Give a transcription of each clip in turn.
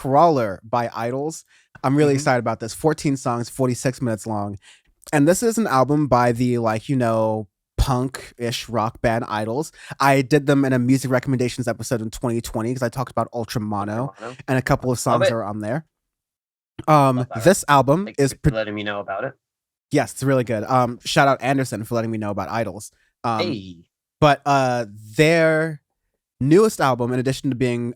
Crawler by IDLES. I'm really Hmm. excited about this. 14 songs, 46 minutes long. And this is an album by the, like, punk-ish rock band IDLES. I did them in a music recommendations episode in 2020 because I talked about Ultramono, Ultramano. and a couple of Love songs it. are on there. Love that record. This album Thank is you for letting me know about it. yes, it's really good. Shout out Anderson for letting me know about IDLES. Um, Hey. but their newest album, in addition to being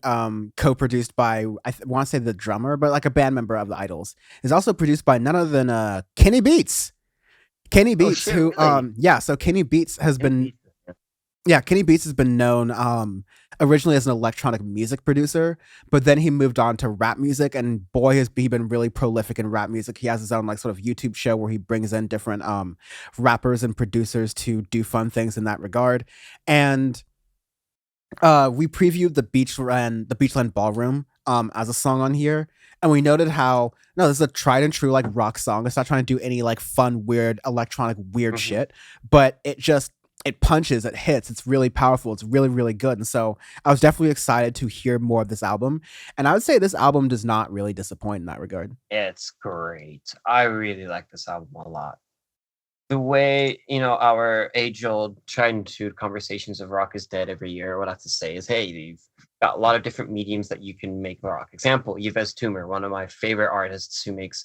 co-produced by want to say the drummer, but like a band member of the IDLES, is also produced by none other than Kenny Beats. Kenny Oh Beats, shit, who really? so Kenny Beats has And been pizza. Kenny Beats has been known originally as an electronic music producer, but then he moved on to rap music, and boy has he been really prolific in rap music. He has his own like sort of YouTube show where he brings in different rappers and producers to do fun things in that regard. And we previewed the Beachland Ballroom as a song on here, and we noted how no, this is a tried and true like rock song. It's not trying to do any like fun, weird electronic weird Hmm. shit, but it punches, it hits, it's really powerful, it's really really good. And so I was definitely excited to hear more of this album, and I would say this album does not really disappoint in that regard. It's great. I really like this album a lot. The way, our age-old tried and true conversations of rock is dead every year, what I have to say is, hey, you've got a lot of different mediums that you can make rock. Example, Yves Tumor, one of my favorite artists who makes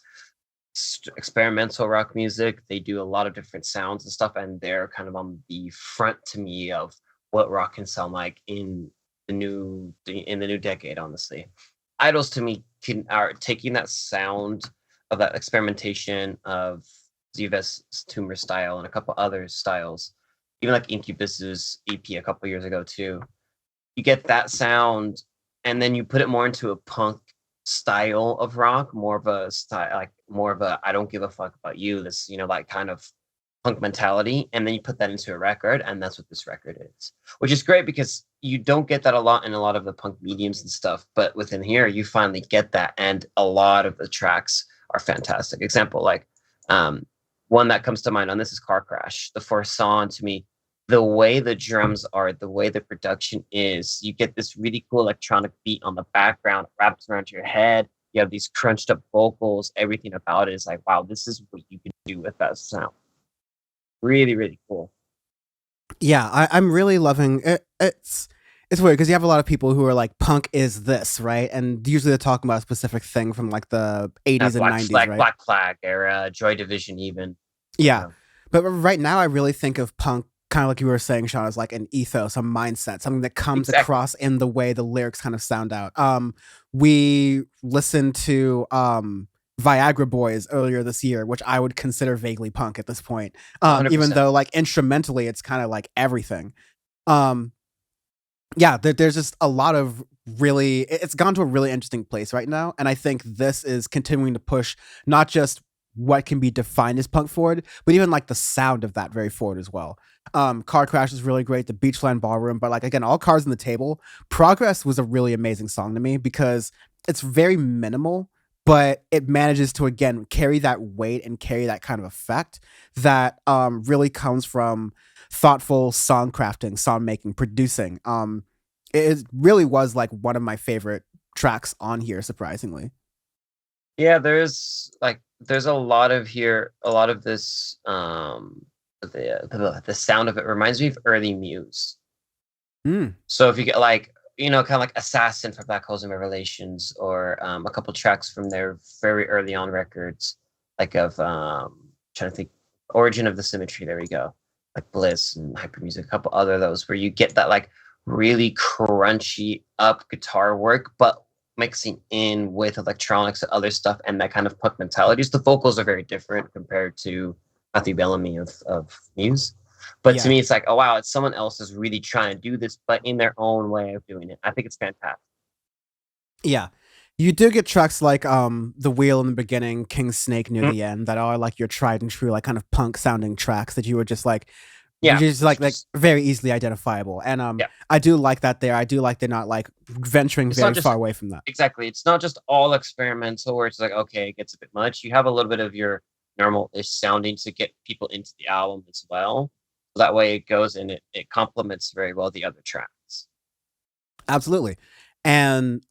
experimental rock music. They do a lot of different sounds and stuff, and they're kind of on the front to me of what rock can sound like in the new decade, honestly. Idols to me are taking that sound of that experimentation of Ziv's Tumor style and a couple other styles, even like Incubus's EP a couple years ago too. You get that sound, and then you put it more into a punk style of rock, more of a style, like more of a I don't give a fuck about you. This, like kind of punk mentality, and then you put that into a record, and that's what this record is, which is great because you don't get that a lot in a lot of the punk mediums and stuff, but within here you finally get that, and a lot of the tracks are fantastic. Example, like um one that comes to mind on this is Car Crash. The first song, to me, the way the drums are, the way the production is, you get this really cool electronic beat on the background, wraps around your head. You have these crunched up vocals. Everything about it is like, wow, this is what you can do with that sound. Really, really cool. Yeah, I'm really loving it. It's weird because you have a lot of people who are like, punk is this, right? And usually they're talking about a specific thing from like the 80s and 90s, right? Black Flag era, Joy Division, even. Yeah. Yeah. But right now, I really think of punk, kind of like you were saying, Sean, as like an ethos, a mindset, something that comes Exactly. across in the way the lyrics kind of sound out. We listened to Viagra Boys earlier this year, which I would consider vaguely punk at this point. Even 100%. though like instrumentally, it's kind of like everything. Um, yeah, there's just a lot of really, it's gone to a really interesting place right now, and I think this is continuing to push not just what can be defined as punk forward, but even like the sound of that very forward as well. Car Crash is really great, the Beachland Ballroom, but like again, all cars on the table. Progress was a really amazing song to me because it's very minimal, but it manages to again carry that weight and carry that kind of effect that really comes from thoughtful song crafting, song making, producing. It really was like one of my favorite tracks on here, surprisingly. Yeah, there's a lot of here, a lot of this the sound of it reminds me of early Muse. Mm. So if you get like, kind of like Assassin from Black Holes and Revelations, or a couple tracks from their very early on records, like of trying to think, Origin of the Symmetry, there we go. Like Bliss and Hyper Music, a couple other of those where you get that like really crunchy up guitar work, but mixing in with electronics and other stuff and that kind of punk mentalities. The vocals are very different compared to Matthew Bellamy of Muse. But to Yeah. me, it's like, oh wow, it's someone else is really trying to do this, but in their own way of doing it. I think it's fantastic. Yeah. You do get tracks like The Wheel in the beginning, King Snake near Mm, the end that are like your tried and true, like kind of punk sounding tracks that you were just like yeah, just it's like just very easily identifiable. And yeah. I do like that there. I do like they're not like venturing It's not very far just away from that. exactly. It's not just all experimental where it's like, okay, it gets a bit much. You have a little bit of your normal-ish sounding to get people into the album as well. So that way it goes and it complements very well the other tracks. Absolutely. And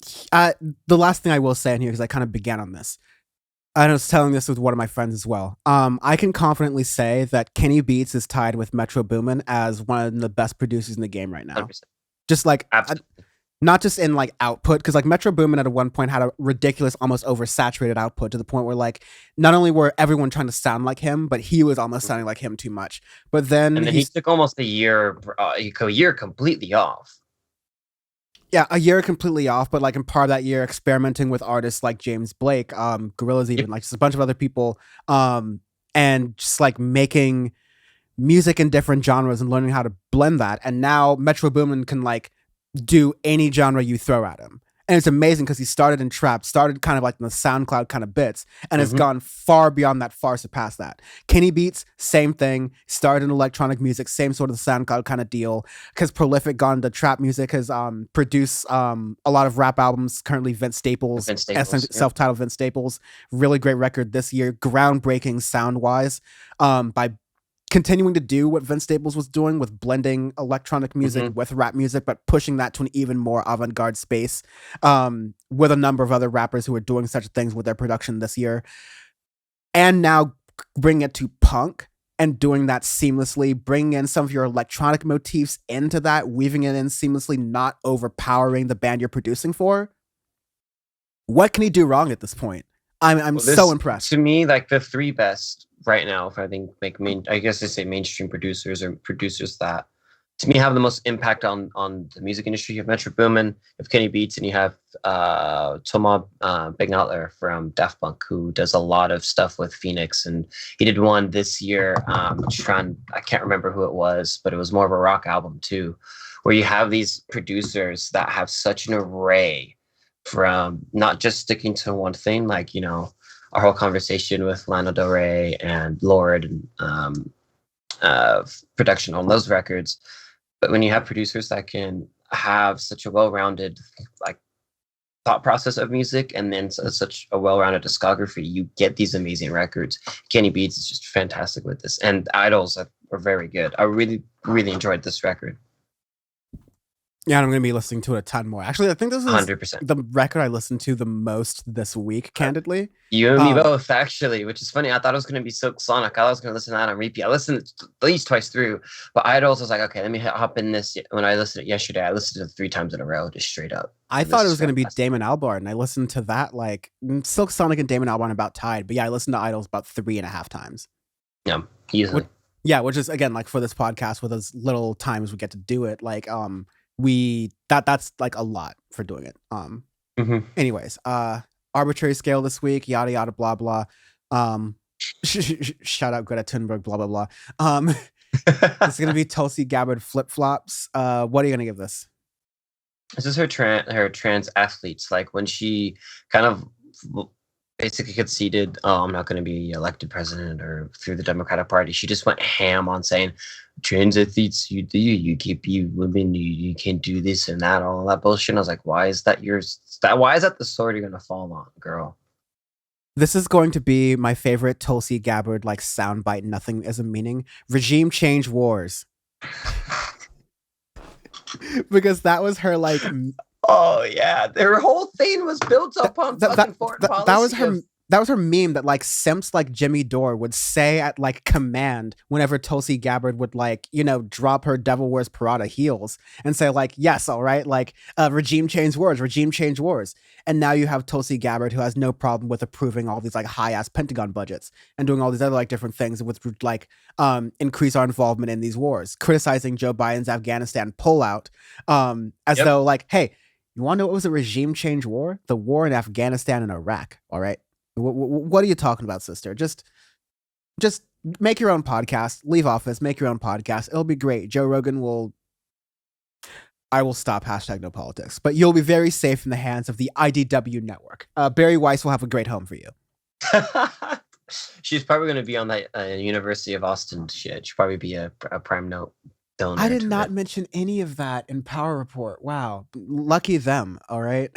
The last thing I will say in here, because I kind of began on this, I was telling this with one of my friends as well. I can confidently say that Kenny Beats is tied with Metro Boomin as one of the best producers in the game right now. 100%. Just like Absolutely. not just in like output, because like Metro Boomin at one point had a ridiculous, almost oversaturated output to the point where like not only were everyone trying to sound like him, but he was almost sounding like him too much. But then And then he took almost a year completely off. Yeah, a year completely off, but like in part of that year experimenting with artists like James Blake, Gorillaz, even Yep. like just a bunch of other people, and just like making music in different genres and learning how to blend that. And now Metro Boomin can like do any genre you throw at him. And it's amazing because he started in trap, started kind of like in the SoundCloud kind of bits, and has gone far beyond that, far surpassed that. Kenny Beats, same thing, started in electronic music, same sort of SoundCloud kind of deal. Because Prolific gone into trap music, has produced a lot of rap albums. Currently, Vince Staples, self-titled Vince Staples, really great record this year, groundbreaking sound-wise, by continuing to do what Vince Staples was doing with blending electronic music with rap music, but pushing that to an even more avant-garde space, with a number of other rappers who are doing such things with their production this year. And now bring it to punk and doing that seamlessly, bringing in some of your electronic motifs into that, weaving it in seamlessly, not overpowering the band you're producing for. What can he do wrong at this point? I'm so impressed. To me, like the three best right now, if I think like I guess they say mainstream producers or producers that to me have the most impact on the music industry. You have Metro Boomin, you have Kenny Beats, and you have Toma Big Outler from Daft Punk, who does a lot of stuff with Phoenix, and he did one this year. I can't remember who it was, but it was more of a rock album too, where you have these producers that have such an array from not just sticking to one thing, like, you know, our whole conversation with Lana Del Rey and Lord and production on those records. But when you have producers that can have such a well-rounded like thought process of music and then such a well-rounded discography, you get these amazing records. Kenny Beats is just fantastic with this, and IDLES are very good. I really, really enjoyed this record. Yeah, I'm going to be listening to it a ton more. Actually, I think this is 100%. the record I listened to the most this week, candidly. You and me both, actually, which is funny. I thought it was going to be Silk Sonic. I was going to listen to that on repeat. I listened at least twice through, but IDLES was like, okay, let me hop in this. When I listened to it yesterday, I listened to it 3 times in a row, just straight up. I thought it was going to be Damon Albarn, and I listened to that like Silk Sonic and Damon Albarn about tied. But yeah, I listened to IDLES about 3.5 times. Yeah, easily. Which is again like for this podcast with as little time as we get to do it, like that's like a lot for doing it. Anyways, arbitrary scale this week, yada yada blah blah. Shout out Greta Thunberg, blah blah blah. It's gonna be Tulsi Gabbard flip flops. What are you gonna give this? This is her trans athletes, like when she kind of basically conceded, oh, I'm not going to be elected president or through the Democratic Party. She just went ham on saying trans athletes, you keep you women, you can't do this and that, all that bullshit. And I was like, why is that why is that the sword you're going to fall on, girl? This is going to be my favorite Tulsi Gabbard like soundbite. Nothing as a meaning. Regime change wars. Because that was her like. Oh yeah, their whole thing was built upon fucking foreign policy. That was her meme that like simps like Jimmy Dore would say at like command whenever Tulsi Gabbard would like, you know, drop her Devil Wears Prada heels and say like, yes, all right, like regime change wars. And now you have Tulsi Gabbard who has no problem with approving all these like high ass Pentagon budgets and doing all these other like different things which would like increase our involvement in these wars, criticizing Joe Biden's Afghanistan pullout as though like, hey, you want to know what was a regime change war? The war in Afghanistan and Iraq. All right. What are you talking about, sister? Just make your own podcast. Leave office. Make your own podcast. It'll be great. Joe Rogan will. I will stop #no politics, but you'll be very safe in the hands of the IDW network. Barry Weiss will have a great home for you. She's probably going to be on that University of Austin shit. She'll probably be a prime note donor. I did not mention any of that in Power Report. Wow. Lucky them. All right.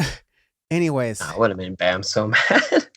Anyways. I would have been Bam so mad.